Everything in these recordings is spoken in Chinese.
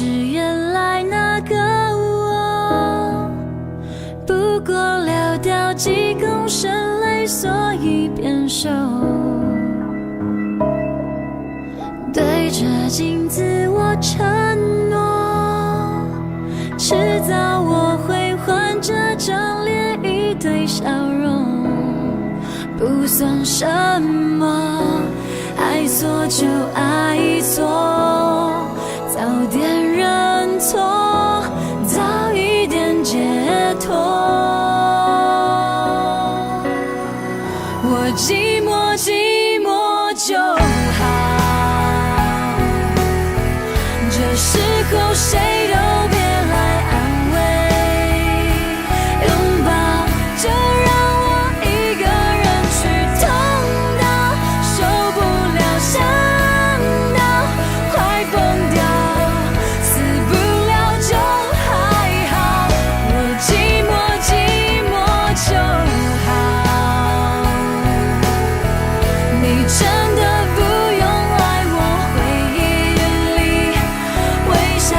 是原来那个我，不过流掉几公升泪，所以变瘦。对着镜子我承诺，迟早我会还这张脸一堆笑容，不算什么，爱错就爱错，早点认错，早一点解脱。我寂寞寂寞就好，这时候谁都别来安慰，拥抱就让我一个人去痛到受不了，想到快疯掉，死不了就还好。我寂寞寂寞就好，你真的不用来我回忆里微笑。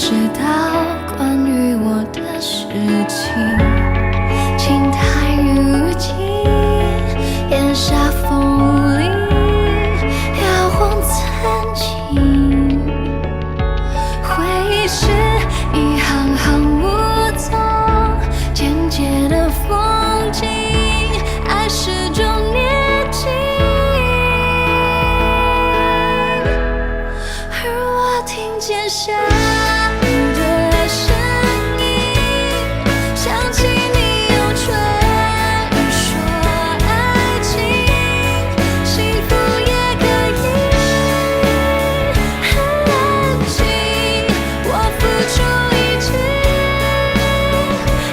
知道关于我的事情，青苔雨季，檐下风铃摇晃曾经，回忆是一行行无踪简洁的风景，爱始终年轻。而我听见下雨的声音，想起你用唇语说爱情，幸福也可以很安静。我付出一切，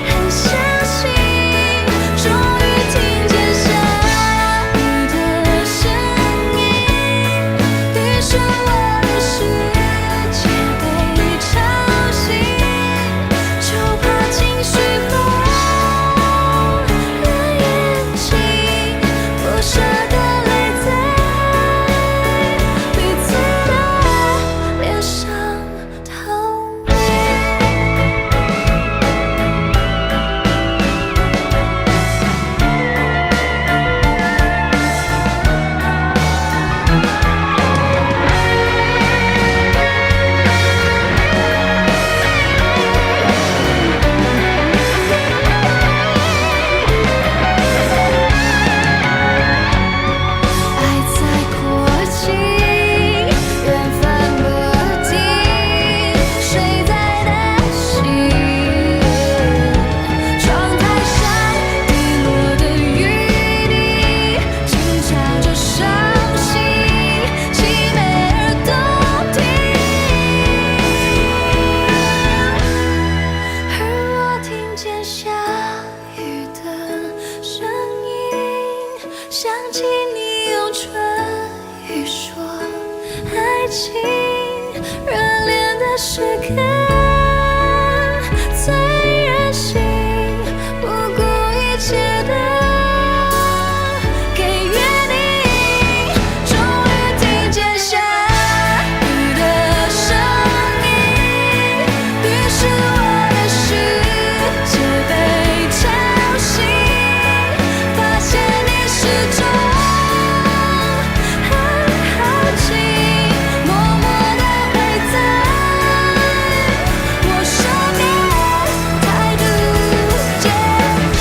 很相信，终于听见下雨的声音，于是我的世界被吵醒，就怕情绪红了眼睛，不舍的泪在彼此的脸上透明。爱在过境，缘分不停，水在担心，窗台上滴落的雨滴，轻敲着伤心，凄美而动听。而我听见下雨的声音，想起你用唇语说爱情，热恋的时刻最任性，不顾一切的给予你。终于听见下雨的声音，于是我的世界被吵醒，发现你始终很好奇，默默地陪在我身边，态度坚定。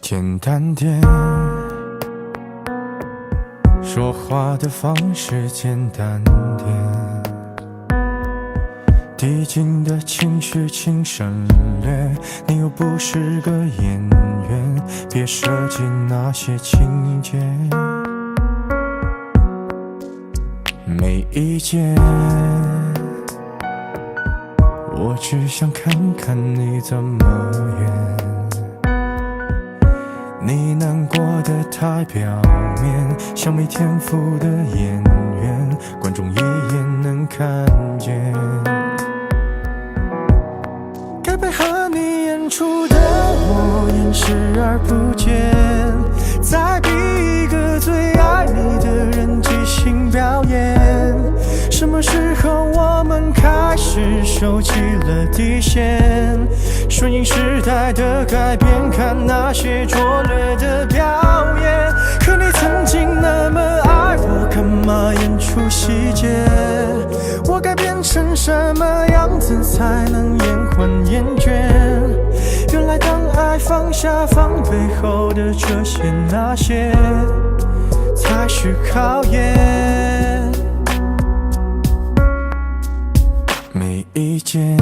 简单点，说话的方式简单点，递进的情绪请省略，你又不是个演员，别设计那些情节。没意见，我只想看看你怎么演。你难过的太表面，像没天赋的演员，观众一眼能看见。该配合你演出的我演视而不见，再逼一个最爱你的人即兴表演。什么时候我们开始收起了底线？顺应时代的改变，看那些拙劣的表演。可你曾经那么爱我，干嘛演出细节？我该变成什么样子才能延缓厌倦？原来当爱放下防备后的这些那些，才是考验。没意见，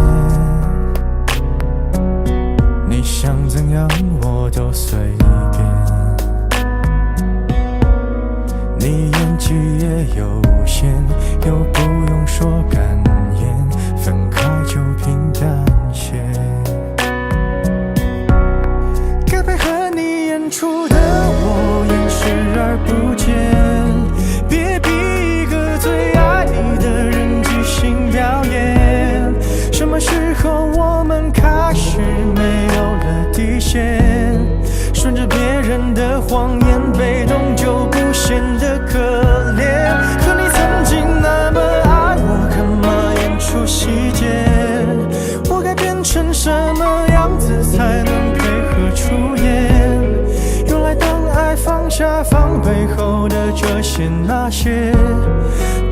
你想怎样我都随便。你演技也有限，又不用说感言，分开就平淡些。该配合你演出的我演视而不见，别逼一个最爱你的人即兴表演。什么时候我们开始没有了底线？顺着别人的谎言，被动就不显得可怜。可你曾经那么爱我，干嘛演出细节？我该变成什么样子才能配合出演？原来当爱放下防备后的这些那些，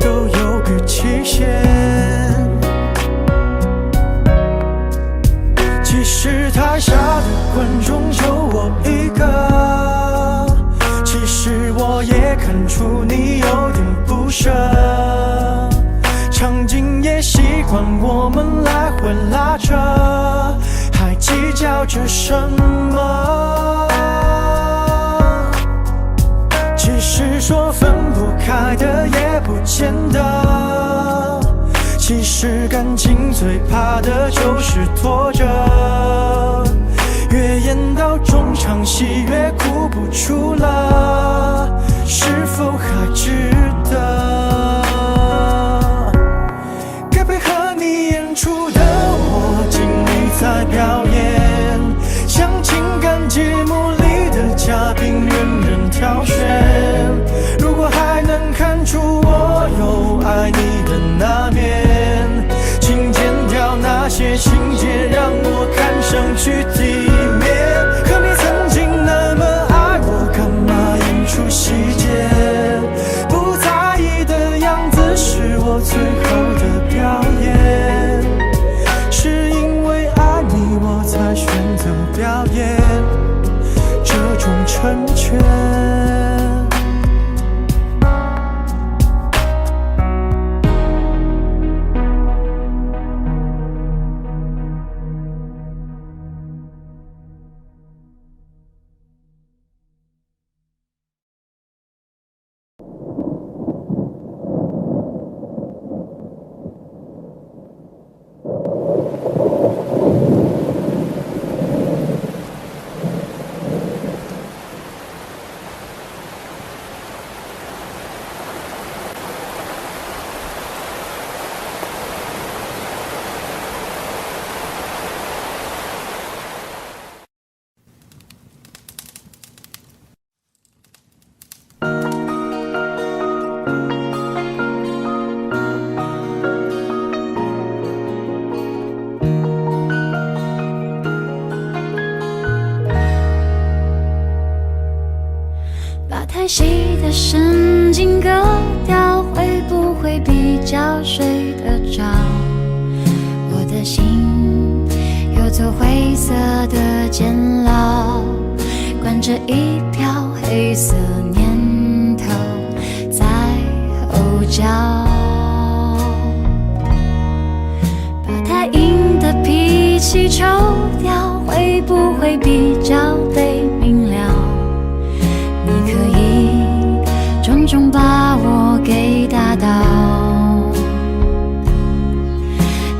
都有个期限。其实台下的观众就我一个，其实我也看出你有点不舍，场景也习惯我们来回拉扯，还计较着什么？其实说分不开的也不见得，其实感情最怕的就是拖着，越演到中场戏越哭不出了，是否还值得？该配合你演出的我尽力在表演，像情感节目里的嘉宾任人挑选。如果还能看出我有爱你的那面，请剪掉那些情节，让我看上去体面。可你曾经那么爱我，干嘛演出细节？不在意的样子是我最后的表演，是因为爱你我才选择表演这种成全。太细的神经割掉，会不会比较睡得着？我的心有座灰色的监牢，关着一条黑色念头在后脚，把太硬的脾气抽掉，会不会比较被明了？你可以重重把我给打倒，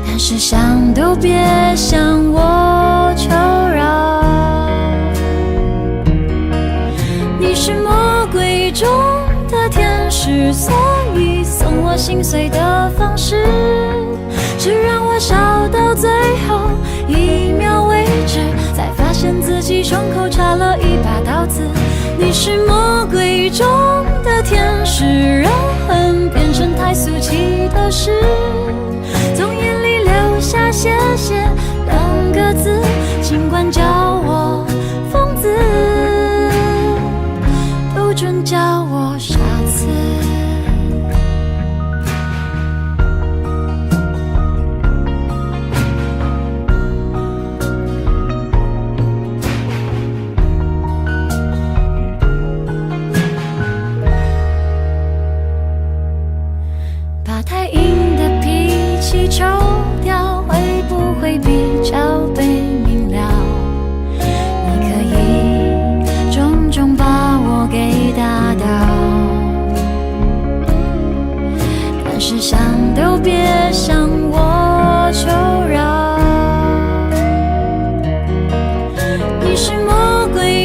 但是想都别向我求饶。你是魔鬼中的天使，所以送我心碎的方式是让我笑到最后一秒为止，才发现自己胸口插了一把刀子。你是魔鬼中的天使，让恨变成太俗气的事，从眼里流下谢谢两个字，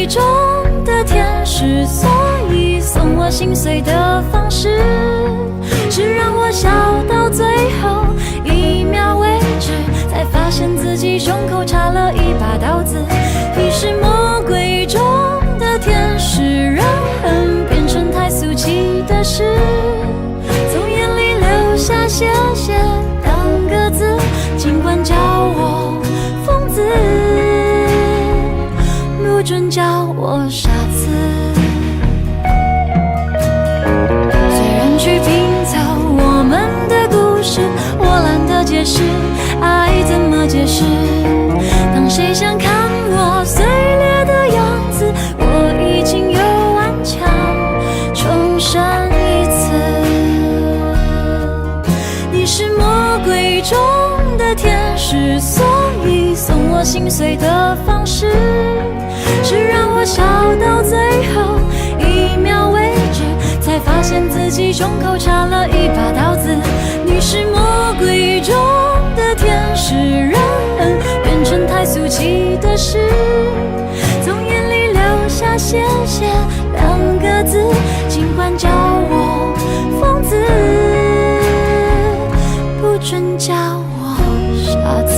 鬼中的天使，所以送我心碎的方式是让我笑到最后一秒为止，才发现自己胸口插了一把刀子。你是魔鬼中的天使，让恨变成太俗气的事，从眼里流下谢谢两个字，尽管叫我疯子，不准叫我傻子。虽然去拼凑我们的故事，我懒得解释爱怎么解释。当谁想看我碎裂的样子，我已经有顽强重生一次。你是魔鬼中的天使，所以送我心碎的方式是让我笑到最后一秒为止，才发现自己胸口插了一把刀子。你是魔鬼中的天使，让恨变成太俗气的事，从眼里流下谢谢两个字，尽管叫我疯子，不准叫我傻子。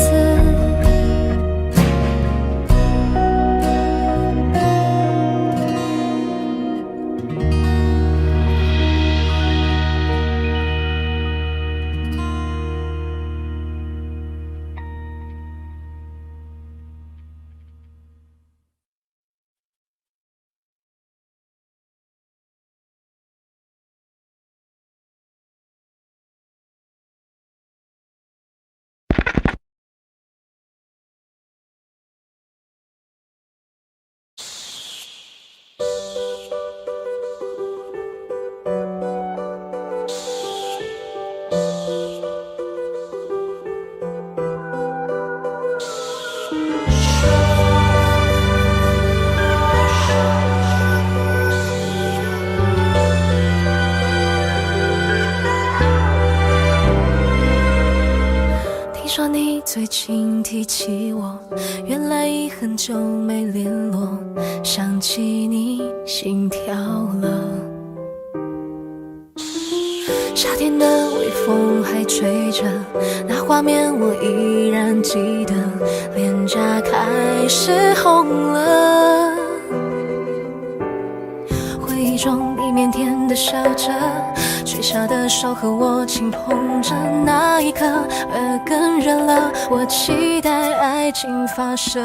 说你最近提起我，原来已很久没联络，想起你心跳了。夏天的微风还吹着，那画面我依然记得，脸颊开始红了。回忆中你腼腆地笑着，垂下的手和我轻碰着，那一刻耳根热了，我期待爱情发生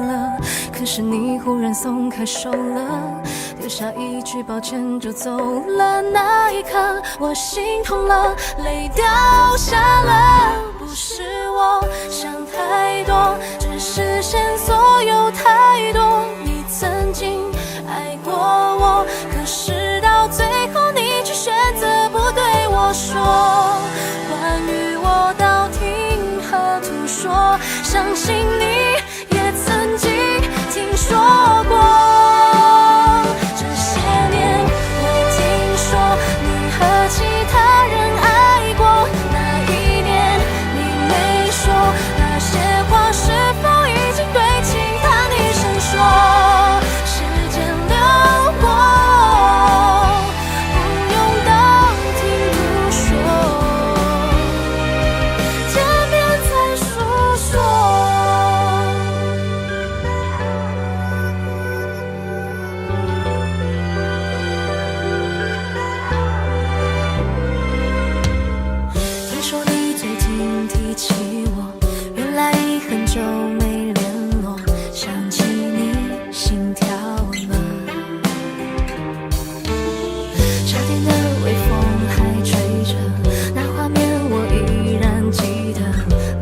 了，可是你忽然松开手了，留下一句抱歉就走了，那一刻我心痛了，泪掉下了。不是我想太多，只是线索有太多，你曾经爱过我，可是到最后你却选择不对我说，关于我道听和途说，相信你也曾经听说过。这些年我听说你和其他人爱过，那一年你没说那些话，是否已经对其他女生说？时间流过，不用道听途说，见面再诉说。听说你最近提起我，原来已很久没联络，想起你心跳了。夏天的微风还吹着，那画面我依然记得，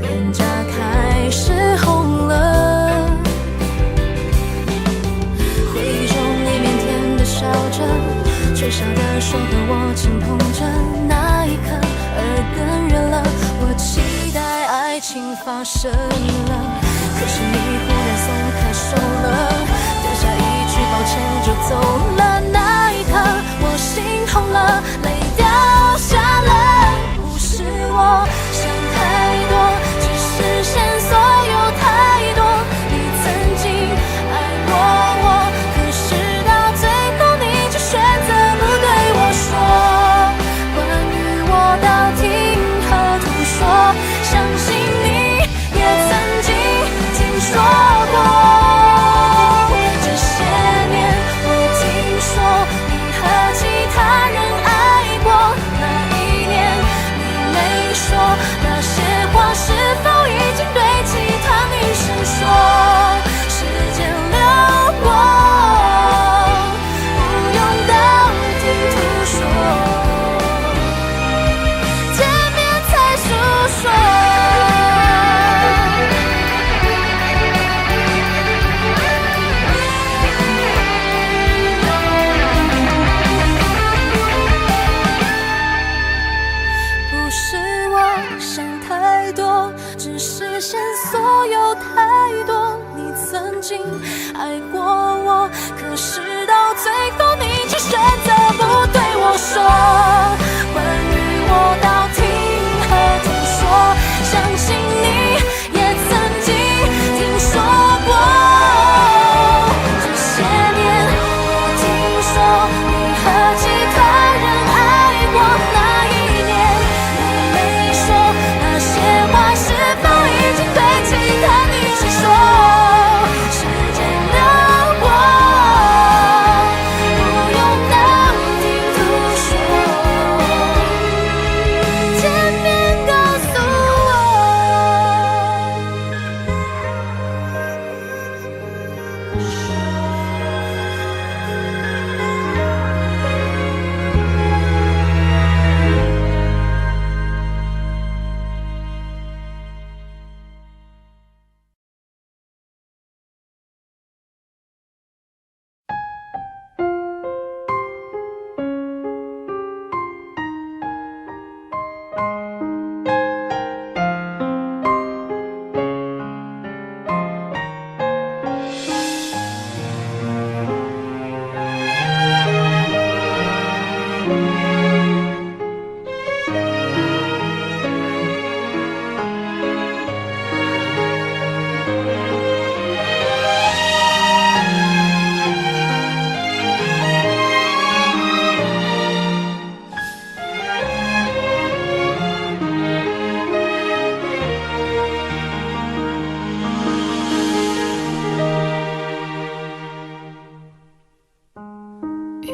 脸颊开始红了。回忆中你腼腆地笑着，垂下的手和我轻碰着，那一刻耳根热了，我期待爱情发生了，可是你忽然松开手了，留下一句抱歉就走了，那一刻我心痛了，泪掉下了。不是我想太多，只是线索有太多，你曾经爱过我，可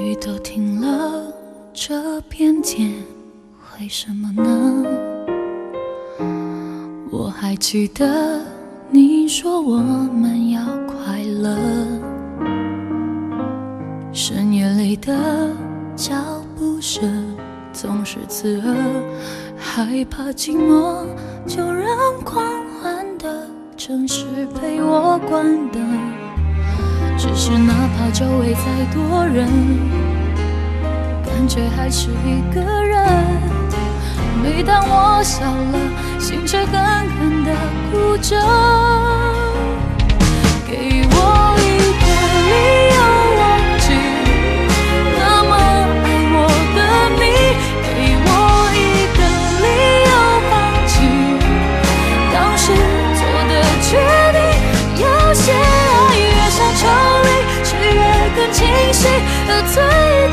雨都停了，这片天为什么呢？我还记得你说我们要快乐，深夜里的脚步声总是刺耳，害怕寂寞就让狂欢的城市陪我关灯。只是哪怕周围再多人，感觉还是一个人。每当我笑了，心却狠狠地哭着。给我一个理由忘记那么爱我的你，给我一个理由放弃当时做的决定。有些爱越想抽离，却越更清晰，而最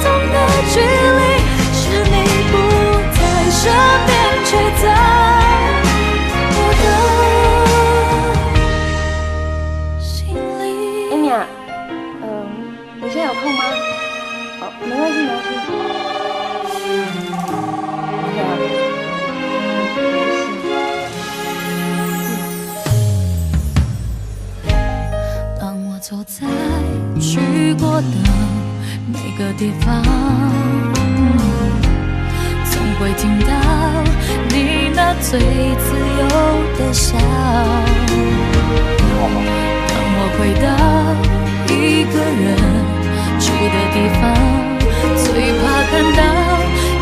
痛的距离是你不在身边，却在我的心里。Amy 啊，你现在有空吗？哦，没关系，没关系。当我走在去过的每个地方，总会听到你那最自由的笑。当我回到一个人住的地方，最怕看到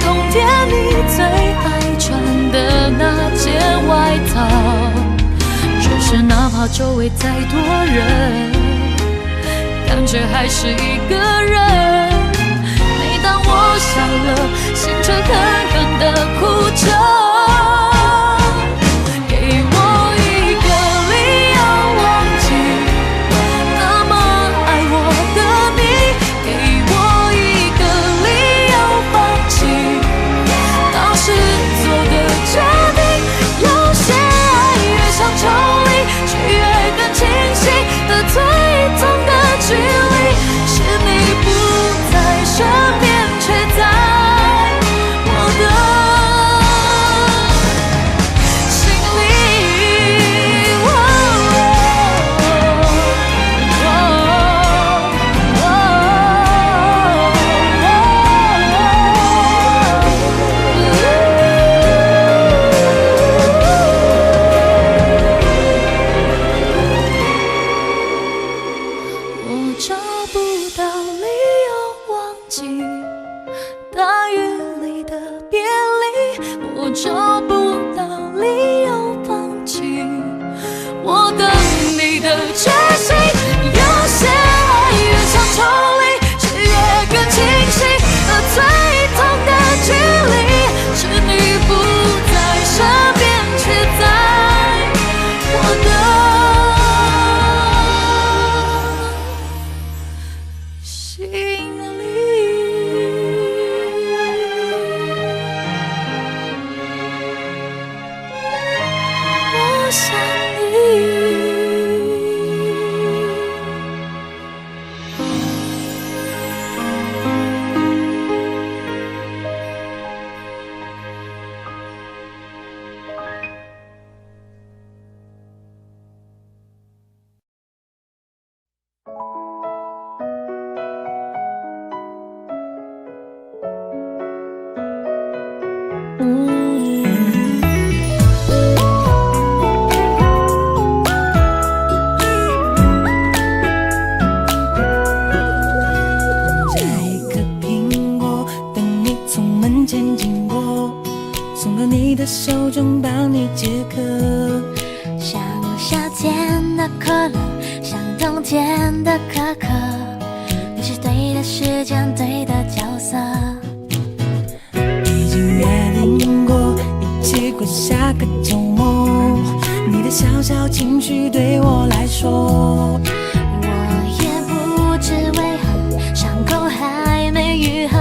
冬天你最爱穿的那件外套。就是哪怕周围再多人，感觉还是一个人。每当我笑了，心却狠狠地哭着。给我一个理由忘记那么爱我的你，给我一个理由放弃当时做的决定。有些爱越想抽离，却越更清晰，而最痛的距离是你不在身边，却在我的心里。我找不到理由忘记大雨里的别离，我找不到理由放弃我等你的决心。有些爱越想抽离，却越更清晰，而最痛的距离是你不在身边，却在我的心里。我想你。摘一颗苹果，等你从门前经过，送到你的手中，帮你解渴。像夏天的可乐，像冬天的可可，你是对的时间，对的角色。已经约定过一起过下个周末，你的小小情绪对我来说，我也不知为何伤口还没愈合，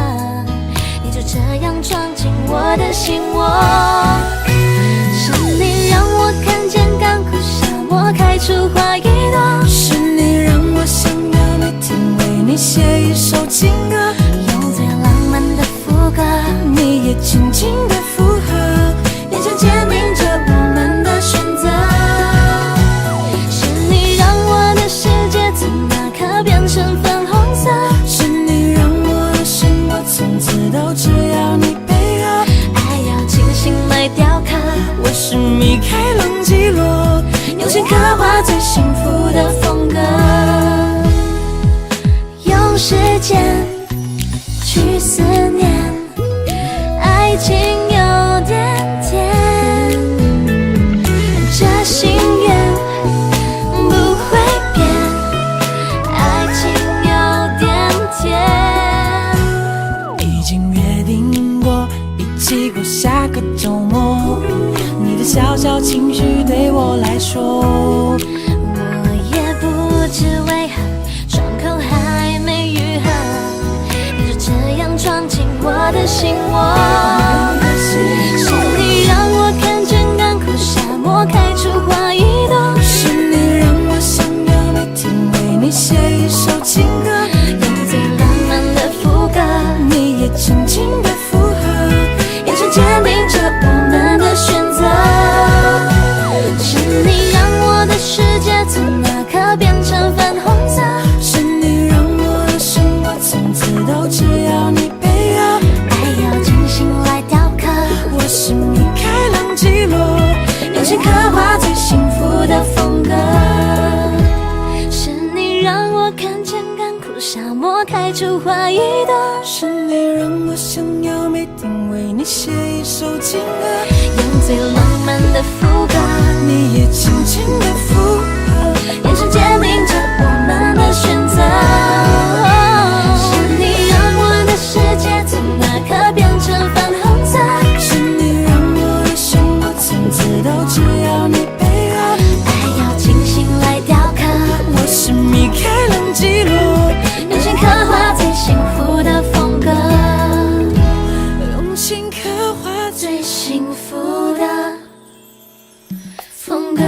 你就这样闯进我的心窝。是你让我看见干枯沙漠开出花一朵，是你让我想要每天为你写一首情歌。有的风格。用时间去思念，爱情有点甜，这心愿不会变，爱情有点甜。已经约定过一起过下个周末，你的小小情绪对我来说，我也不知为何伤口还没愈合，你就这样闯进我的心窝。是你让我看见干枯沙漠开出花一朵，是你让我想要每天为你写一首情歌，用最浪漫的副歌，你也轻轻的附和，眼神坚定着我们的选择。是你让我的世界从那刻变成粉红色，是你让我的生活从此都只要你配合，爱要精心来雕刻，我是米开朗基罗，用心刻画最幸福的风格。是你让我看见干枯沙漠开出花一朵，是你让我想要每天为你写一首情歌，用最浪漫的副歌，你也轻轻的附和，眼神坚定着我们的选择。是你让我的世界从那刻变成粉红色，是你让我的生活从此都只要你配合，爱要精心来雕刻，我是米开朗基罗，用心刻画最幸福的风格，用心刻画最幸福的风格。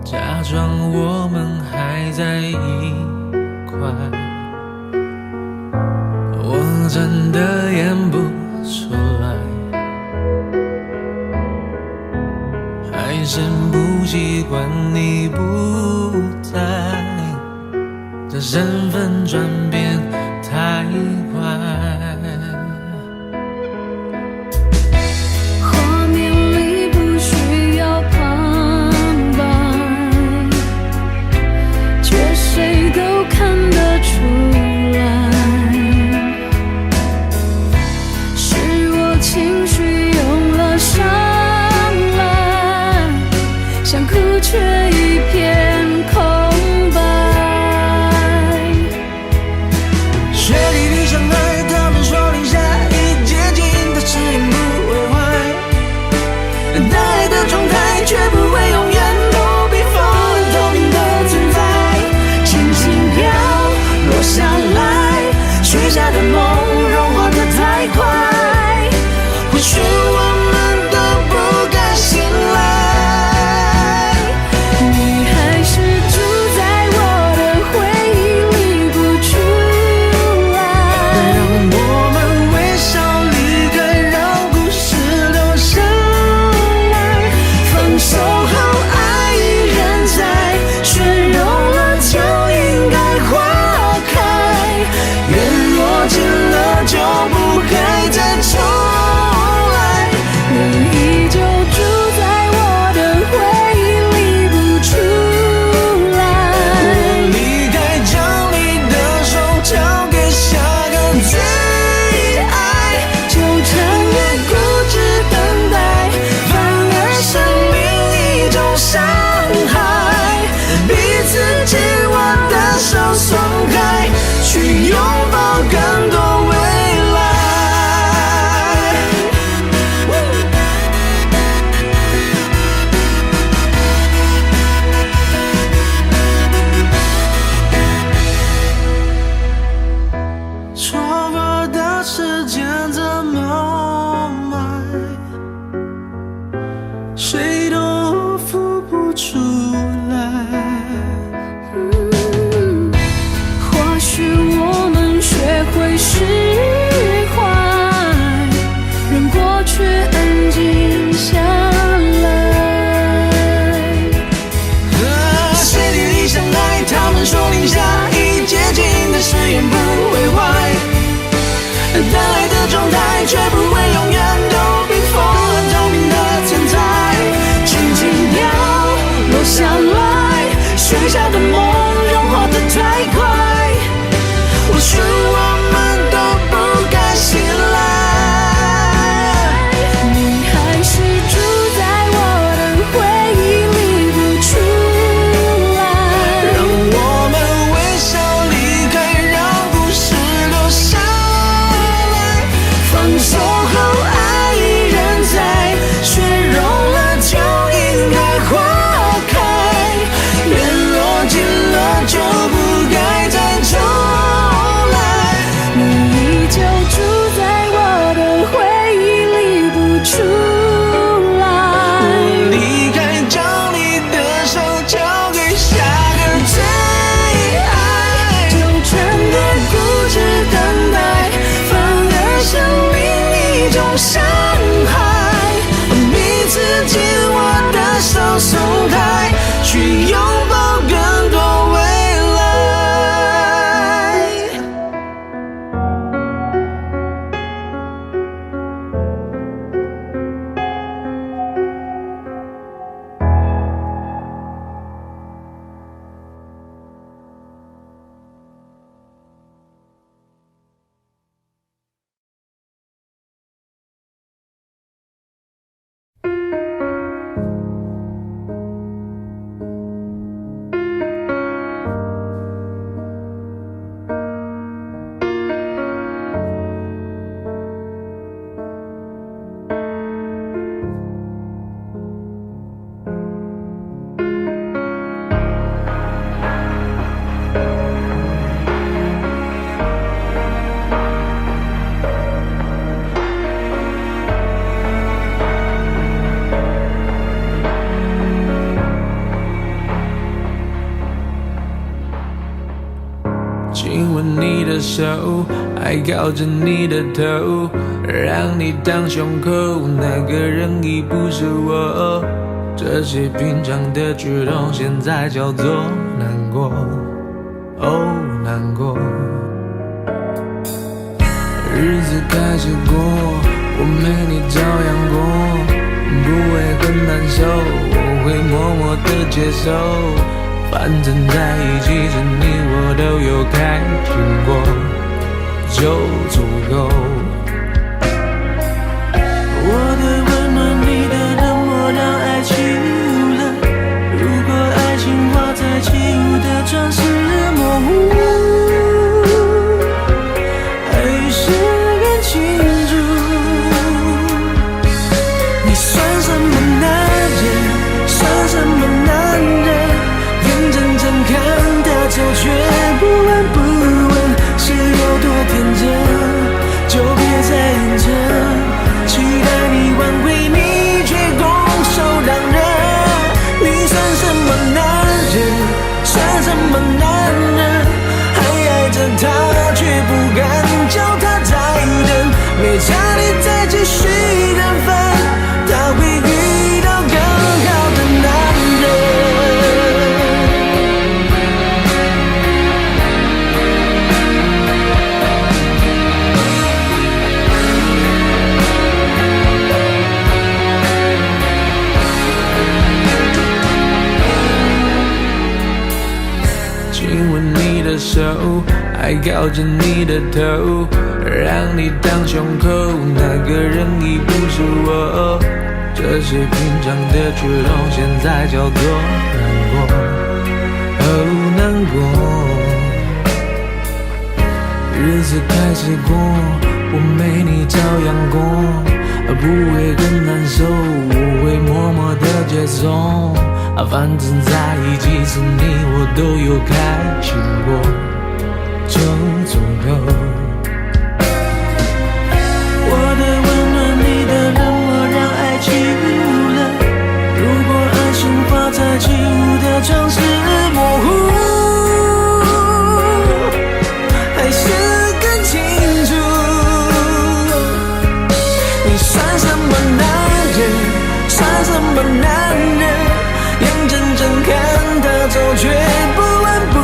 假装我们还在一块，我真的演不出来，还是不习惯你不在，这身份转变太快。画面里不需要旁白，却谁都看得出来，是我情绪用了上来，想哭却一片空白。雪地里相爱，他们说零下一接近的适应不会坏，但爱的状态却不会永远不避风透明的存在，轻轻飘落下来，许下的梦融化得太快，或许我们都不该醒来。你还许下的梦融化得太快，或许我们都不该醒来。你还是住在我的回忆里不出来，让我们微笑离开，让故事留下来。放手后爱已人在，雪融了就应该花开，缘落尽了就不该再重来。你依旧住在我的回忆里不出来。我离开，将你的手交给下个最爱，就全别固执等待，反而像另一种伤害。彼此紧握的手松开，去拥抱更多未来。亲吻你的手，还靠着你的头，让你当胸口，那个人已不是我。这些平常的举动，现在叫做难过，哦，难过。日子开始过，我没你照样过，不会很难受，我会默默的接受。反正在一起时你我都有开心过，就足够。我的温暖，你的冷漠，让爱起雾了。如果爱情画在起雾的窗是模糊，还是更清楚。你算什么男人？算什么男人？眼睁睁看他走，却不闻不问，是有多天真？就别再硬撑，期待你挽回，你却拱手让人。你算什么男人？算什么男人？还爱着他，却不敢叫他再等。没差你再继续等分，他会遇到更好的男人。亲吻你的手，还靠着你的头，让你当胸口，那个人已不是我。这些平常的举动，现在叫做难过，哦，难过。日子开始过，我没你照样过，不会更难受，我会默默的接受。反正在一起时你我都有开心过，就足够。我的温暖，你的冷漠，让爱起雾了。如果爱情画在起雾的窗是模糊，还是更清楚。你算什么男人？算什么男人？眼睁睁看他走，却不闻不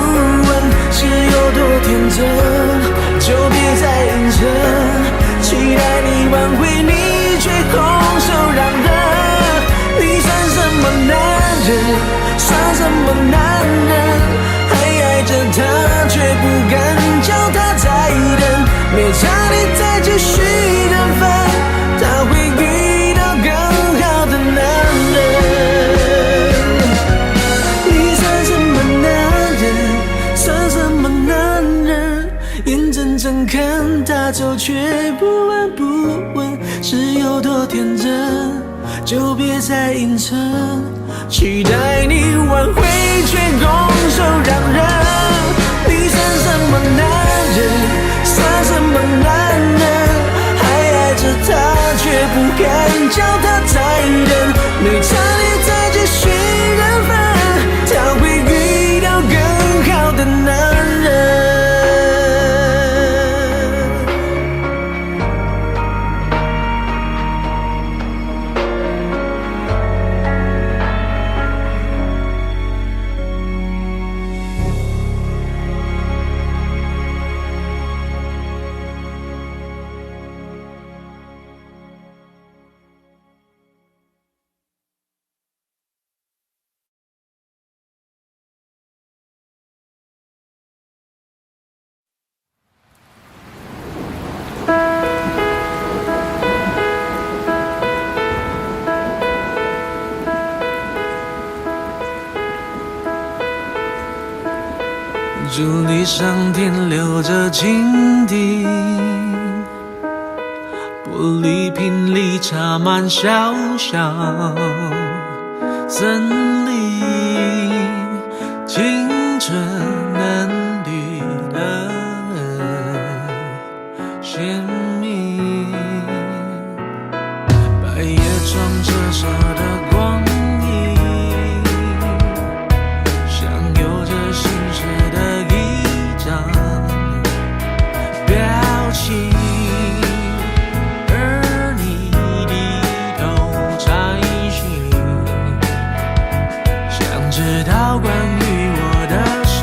问，是有多天真？他走，却不闻不问，是有多天真，就别再硬撑。期待你挽回，却拱手让人。你算什么男人？算什么男人？还爱着他，却不敢叫他再等。没差你再继续缘分，他会遇到更好的男人。祝你上天留着金锭，玻璃瓶里插满小小森林，青春嫩绿的鲜明，白叶窗折射的光影，像有着心事的一张表情，而你低头摘星，想知道关于我的事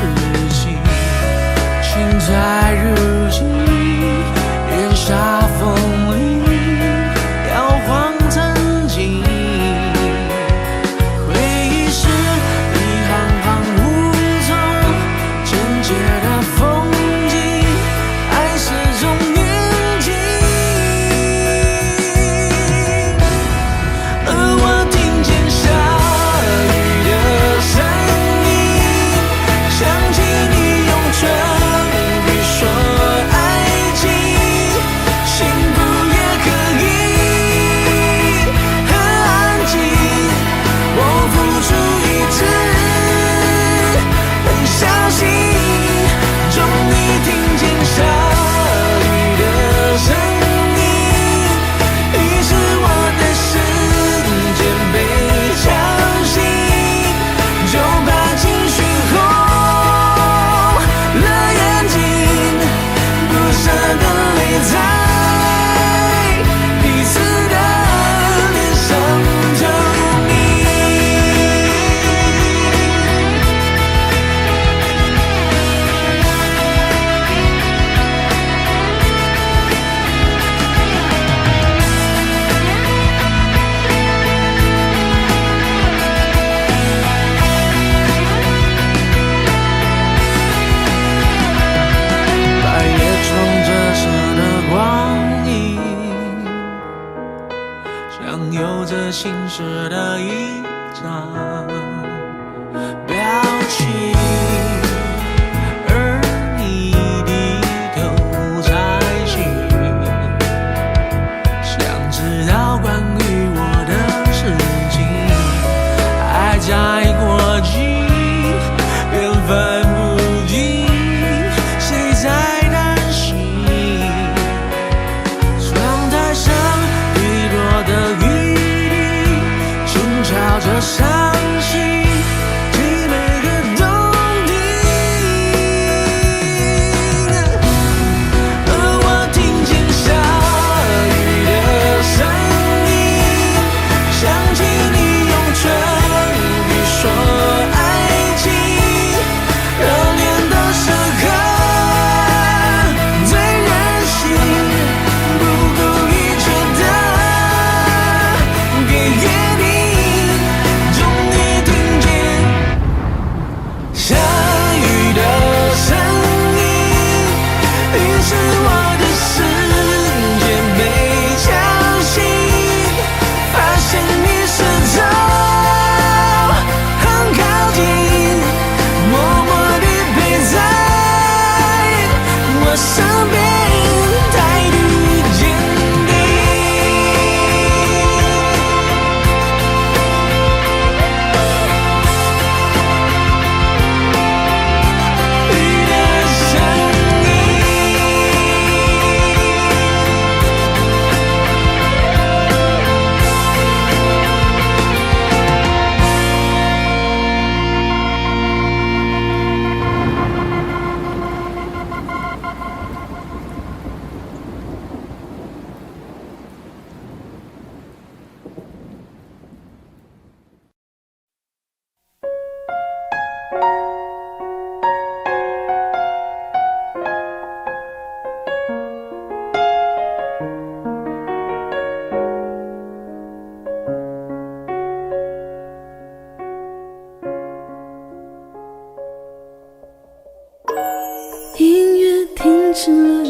音乐停止了，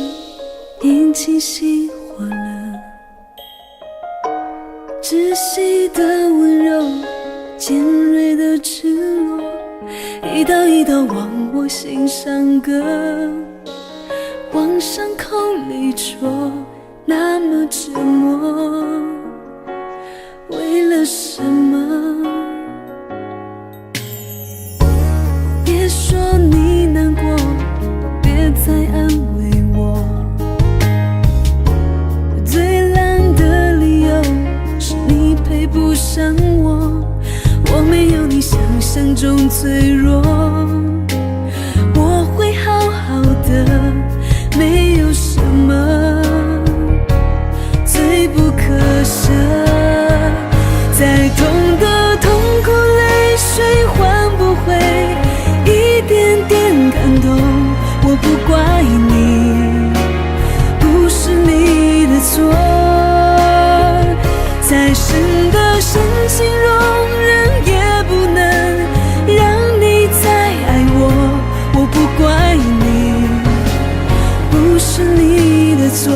引起熄火了，窒息的温柔，尖锐的赤裸，一刀一刀往我心上割，往伤口里戳，那么折磨，为了什么？别说你难过，别再安慰我，最烂的理由是你配不上我，我没有你想象中脆弱，我会好好的，没有什么最不可舍，再痛的痛苦泪水换不回一点点感动，我不怪你，不是你的错，再深的深情容忍也不能让你再爱我，我不怪你，不是你的错。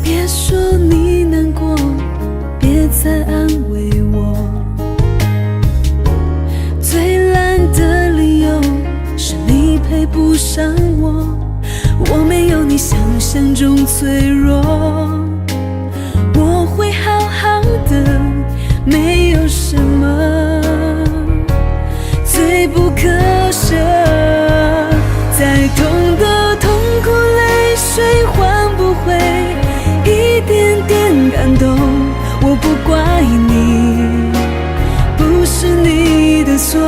别说你难过，别再安慰我，最烂的理由是你配不上我，我没有你想象中脆弱，我会好好的，没有什么最不可舍，再痛的痛苦泪水换不回一点点感动，我不怪你，不是你的错，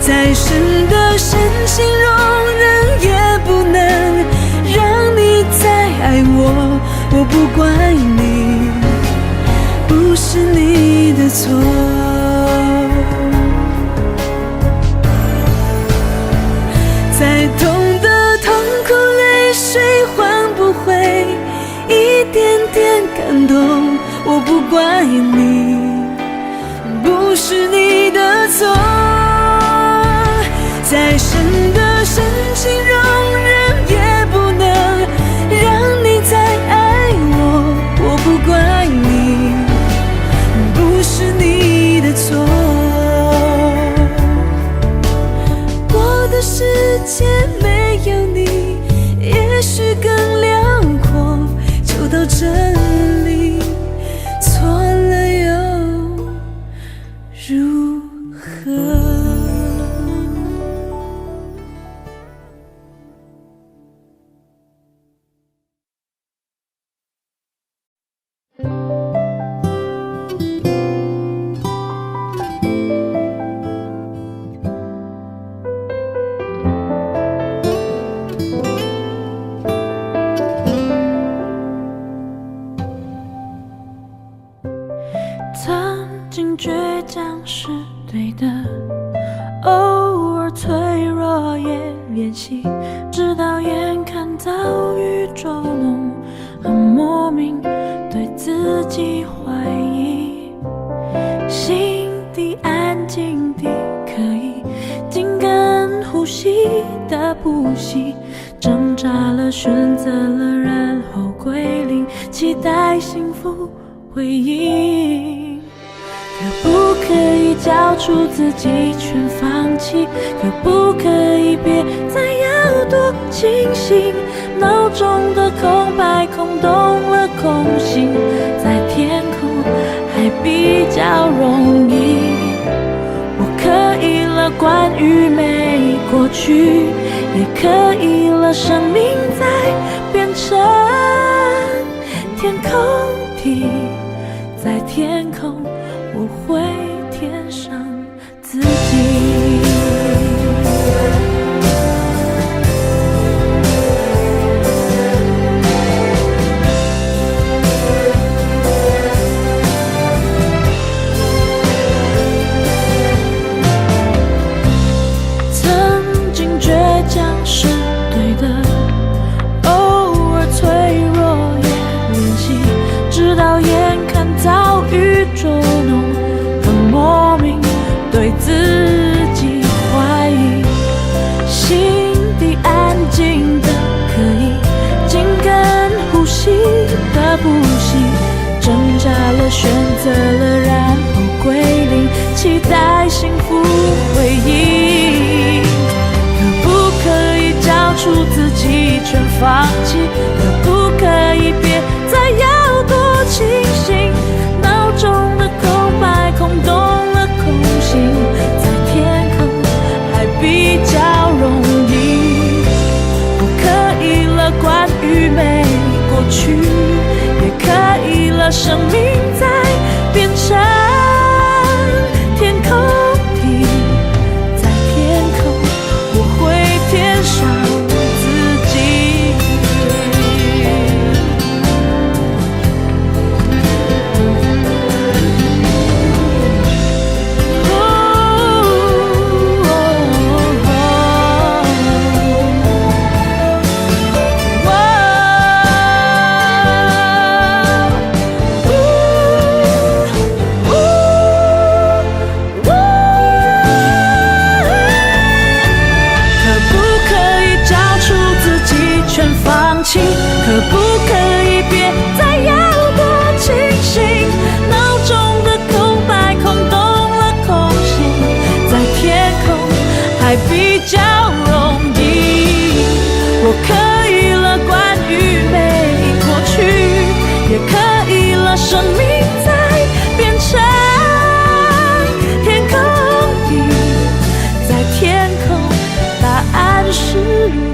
再深的深情容忍也不能让你再爱我，我不怪你，不是你的错，再痛的痛苦泪水换不回一点点感动，我不怪你，不是你的错，再深的深情容忍也不能让你再爱我，我不怪你，不是你的错，我的世界没有你也许更辽阔，就到这里，错了又如何？曾经倔强是对的，偶尔脆弱也练习，直到眼看遭遇捉弄，很莫名对自己怀疑，心底安静地可以紧跟呼吸的呼吸，挣扎了选择了然后归零，期待幸福回应，可不可以交出自己全放弃？可不可以别再要多清醒？脑中的空白空洞了空心，在天空还比较容易。我可以了关于美过去，也可以了生命在变成天空体，在天空我会填上自己。幸福回忆。可不可以交出自己全放弃？可不可以别再要多清醒？脑中的空白空洞了空心，在天空还比较容易。我可以了关于美过去，也可以了生命在变成天空里，在天空我会填上自己。可不可以别再要多清醒？脑中的空白空洞了空心，在天空还比较容易。我可以了关于美过去，也可以了生命在变成天空里，在天空答案是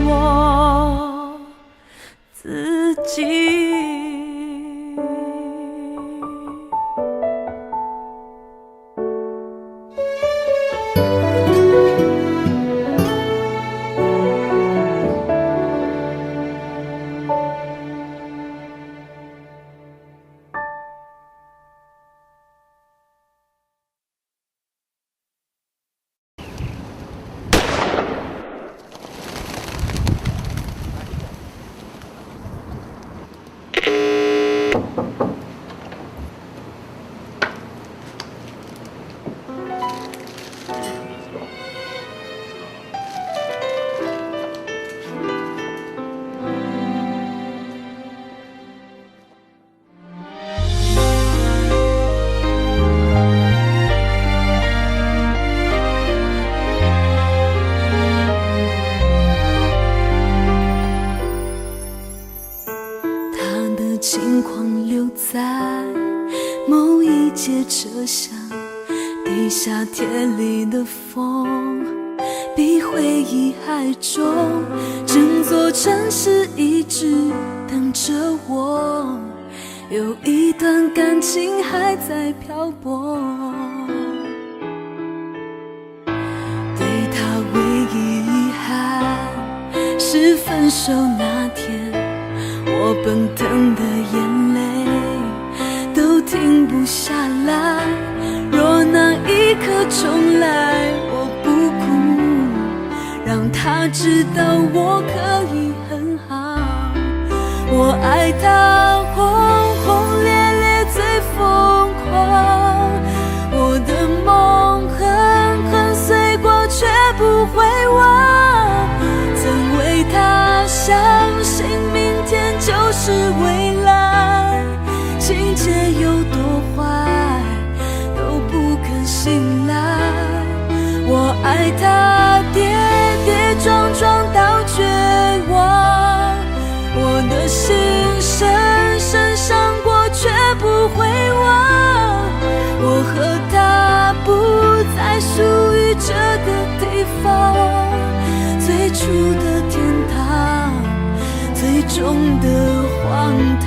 我自己。轻狂留在某一节车厢，地下铁里的风比回忆还重，整座城市一直等着我，有一段感情还在漂泊。对他唯一遗憾是分手那天，我奔腾的眼泪都停不下来。若那一刻重来，我不哭，让他知道我可以很好。我爱他轰轰烈烈最疯狂，我的梦狠狠碎过却不会忘，曾为他相信明天就是未来，情节有多坏都不肯醒来。我爱他跌跌撞撞到绝望，我的心深深伤过却不会忘，我和他不再属于这个地方，最初的天堂，最终的荒唐。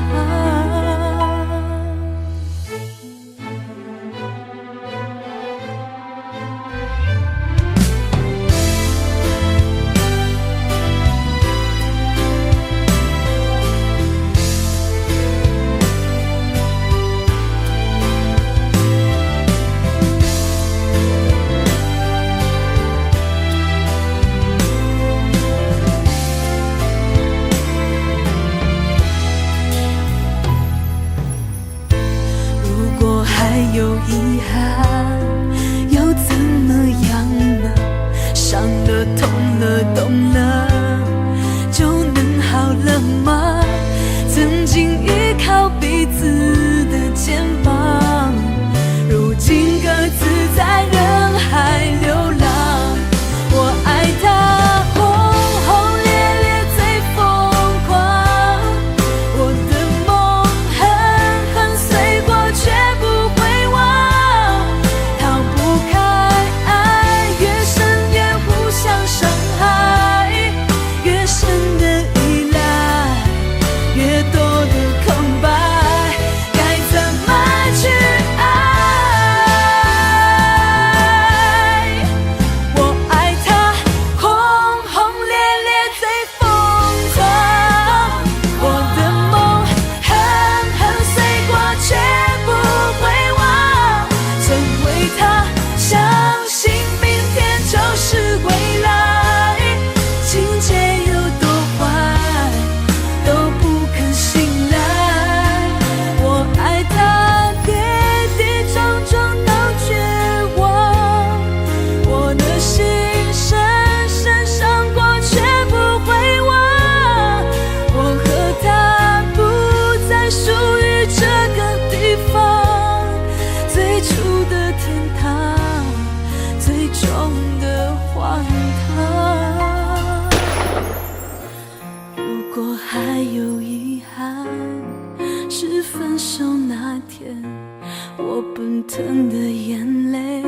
疼的眼泪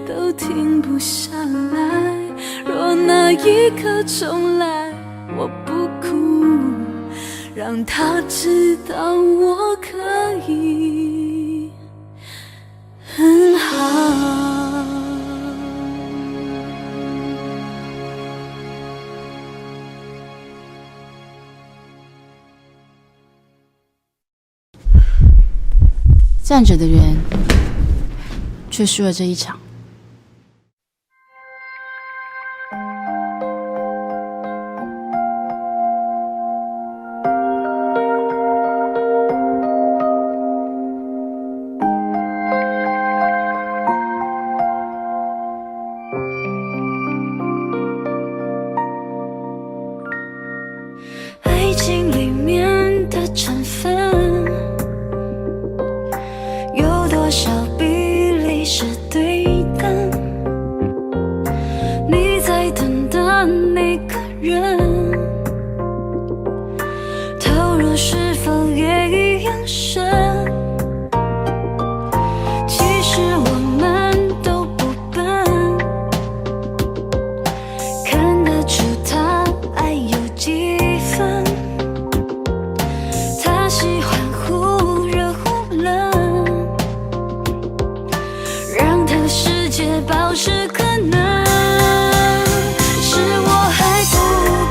都停不下来。若那一刻重来，我不哭，让他知道我可以很好。站着的人，却输了这一场。爱情里面的成分，有多少比例是对的？你在等的那个人，投入是否也一样深？其实我们都不笨，看得出他爱有几分。他喜欢忽热忽冷，让他世界保持可能。是我还不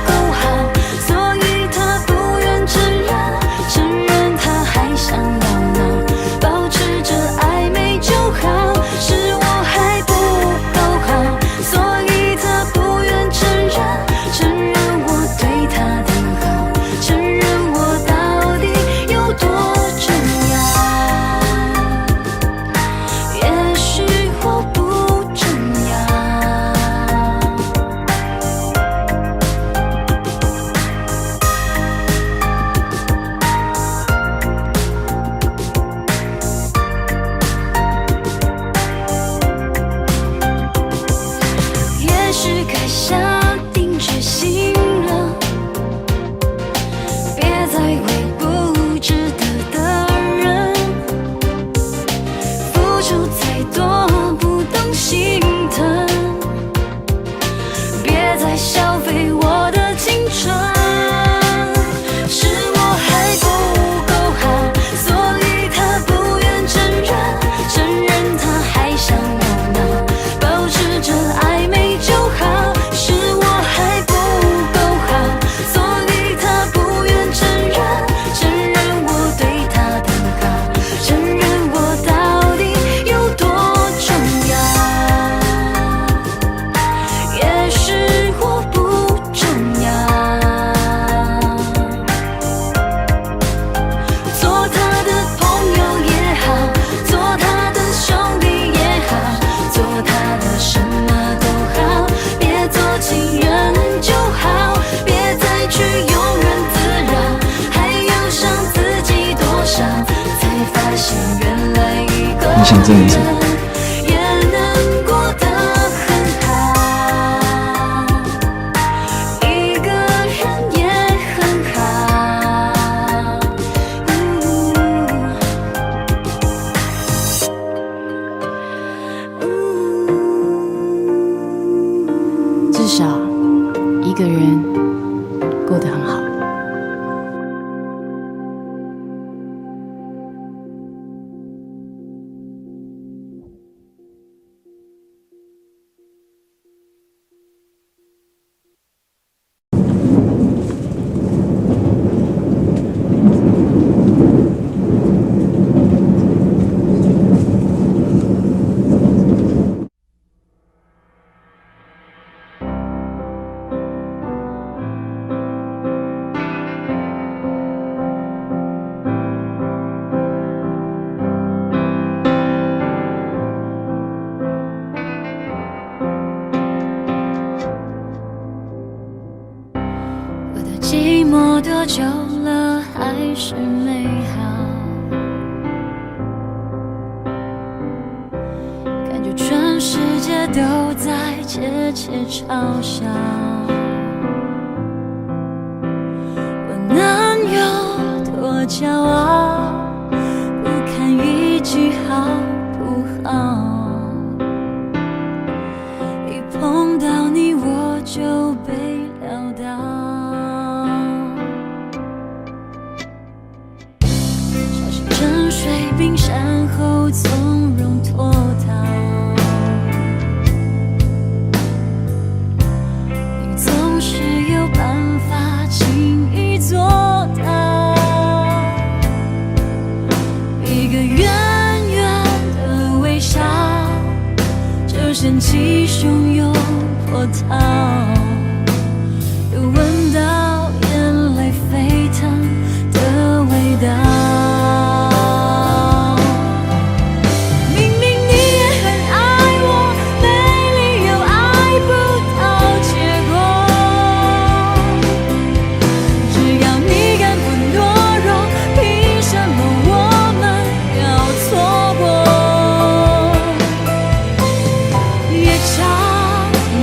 够好，所以他不愿承认他还想要呢，保持着暧昧就好。是我还不够好，所以他不愿承认我对他的好，承认我到底有多重要。也许我不重要。也许该下定决心了，别再为不值得的人付出太多，不懂心疼，别再消费我的青春。是我还不够好，所以他不愿承认他还想要呢，保持着暧昧就好。是我还不够好，所以他不愿承认我对他的好，承认我到底有多重要。也许我不重要。做他的朋友也好，做他的兄弟也好，做他的什么都好，别做情人就好，别再去庸人自扰，还要想自己多少，才发现原来一个你想证明什么？人也能过得很好，一个人也很好。至少一个人过得很好。我的寂寞多久了还是美好，感觉全世界都在窃窃嘲笑。我能有多骄傲，不堪一句好卷起汹涌波涛，又闻到眼泪沸腾的味道。明明你也很爱我，没理由爱不到结果。只要你敢不懦弱，凭什么我们要错过？夜长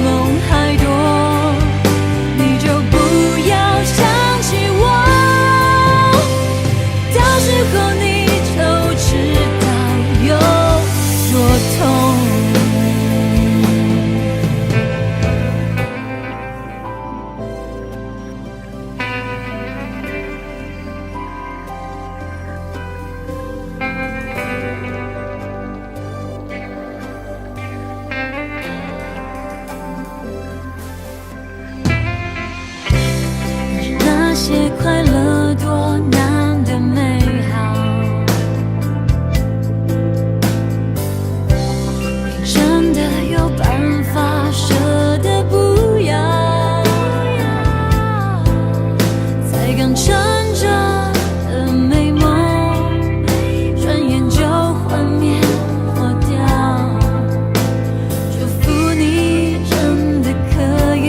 梦还多，你就不要想起我，到时候你就知道有多痛。那些快乐多难的美好，你真的有办法舍得不要？才刚撑着的美梦，转眼就幻灭破掉。祝福你真的可以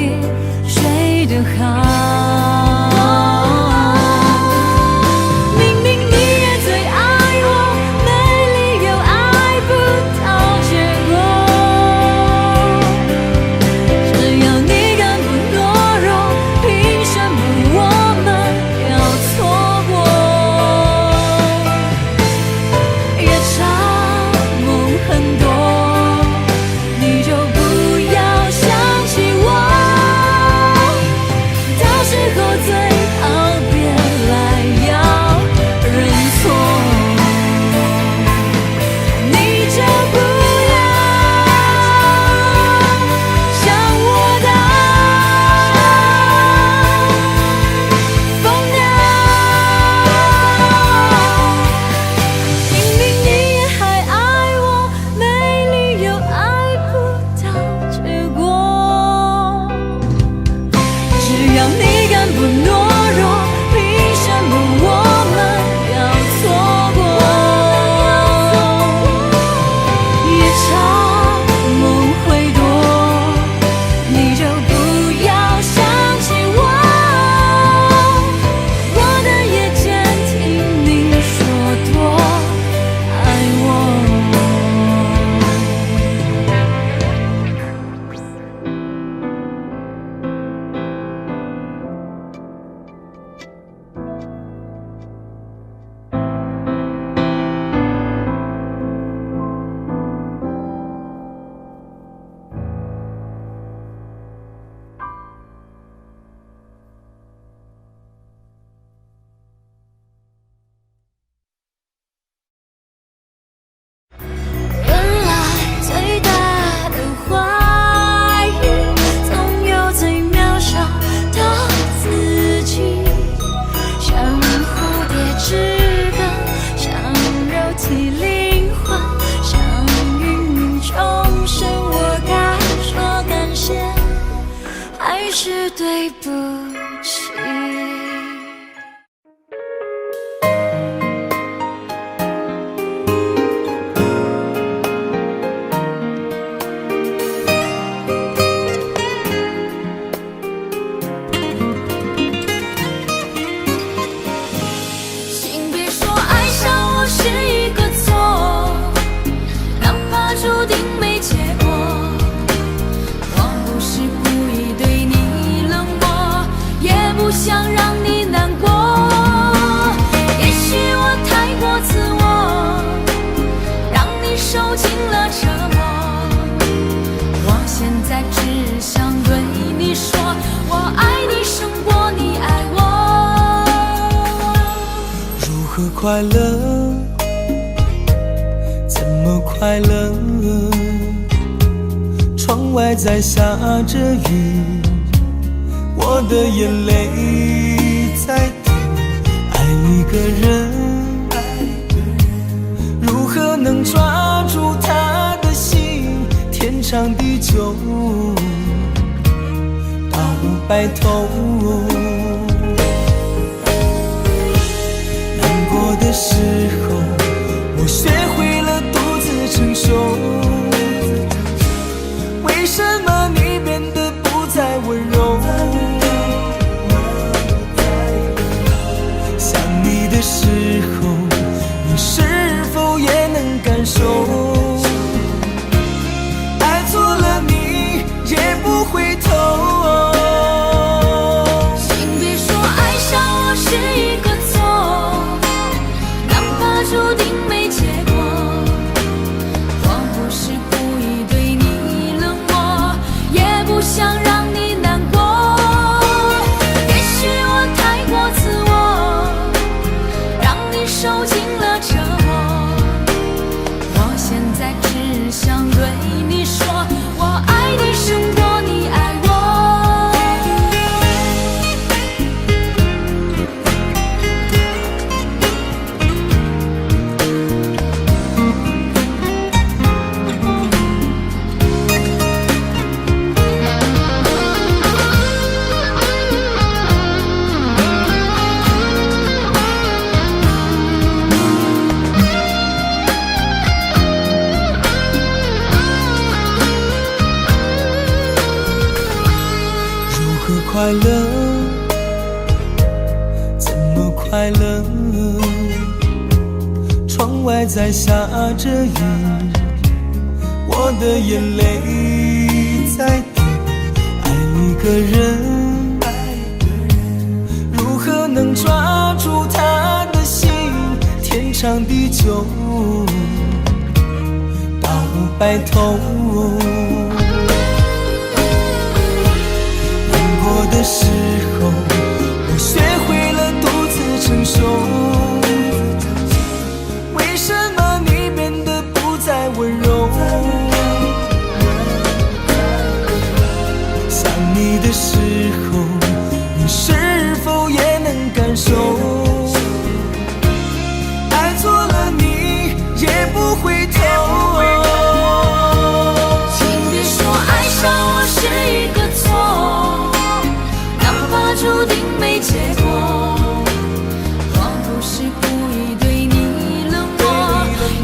睡得好。是对不起。请别说爱上我是一个错，哪怕注定没结果。不想让你难过，也许我太过自我，让你受尽了折磨。我现在只想对你说，我爱你胜过你爱我。如何快乐？怎么快乐？窗外在下着雨，我的眼泪在滴。爱一个人，如何能抓住他的心？天长地地久，到白头。难过的时候，我学会了独自承受。为什么你变得不再温柔？想你的时候，你是否也能感受？爱错了你也不回头。请别说爱上我是一个错，哪怕注定没结果。我不是故意对你冷漠，也不想让你难过。也许我太过自我，让你受尽了折磨。我现在只想对你说，我爱你胜过你爱我。快乐，怎么快乐？窗外在下着雨，我的眼泪在滴。爱一个人，如何能抓住他的心？天长地久，到白头。的时候，我学会了独自承受。为什么你变得不再温柔？想你的时候，你是否也能感受？爱错了你也不回头。请别说爱上我是一个错，注定没结果。我不是故意对你冷漠，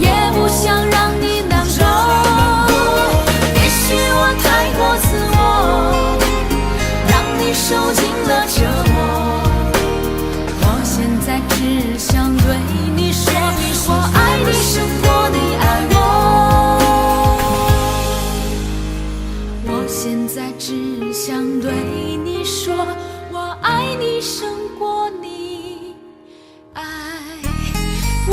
也不想让你难过。也许我太过自我，让你受尽了折磨。我现在只想对你说，我爱你胜过你爱我。我现在只想对你说，我爱你胜过你爱我。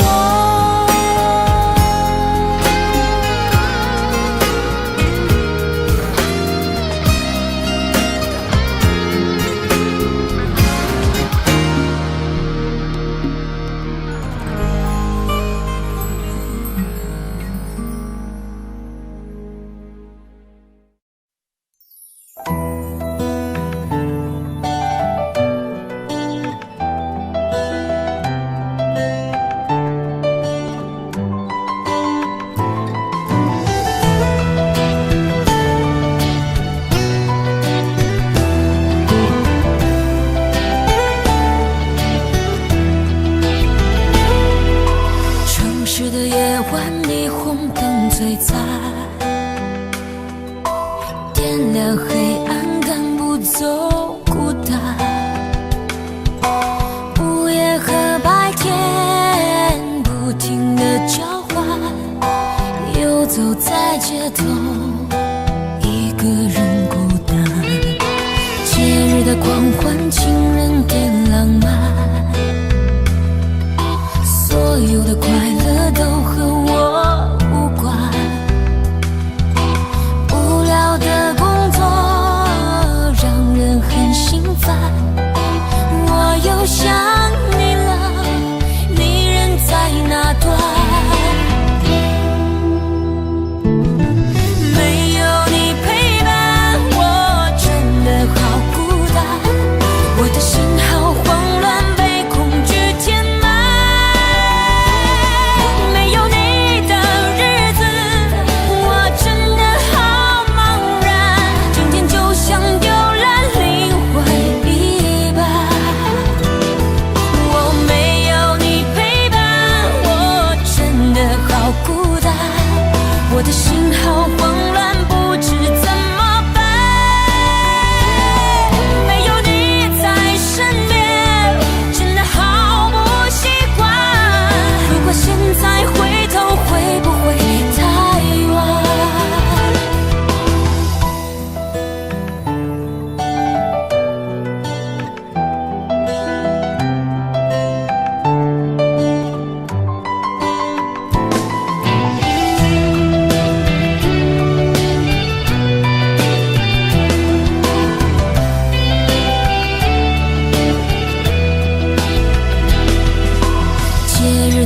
璀璨，点亮黑暗，赶不走孤单。午夜和白天不停地交换，游走在街头，一个人孤单。节日的狂欢，情人点浪漫，所有的快乐都和我的工作让人很心烦，我又想你了，你人在哪端？没有你陪伴，我真的好孤单，我的心好慌乱，被恐惧填满。没有你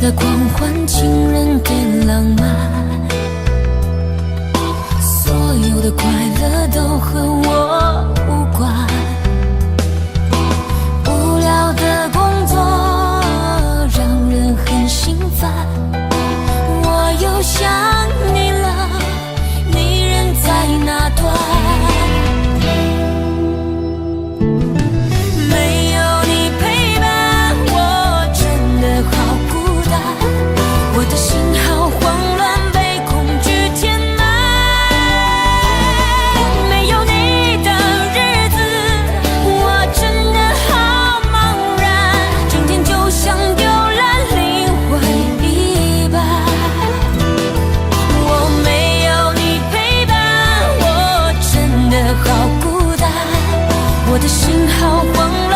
的狂欢，情人的浪漫，所有的快乐都和我无关。无聊的工作让人很心烦，我又想你了，你人在哪端？没有你陪伴，我真的好孤单，我的心好慌乱，被恐惧填满。没有你的日子，我真的好茫然，整天就像丢了灵魂一般。我没有你陪伴，我真的好孤单，我的心好慌乱。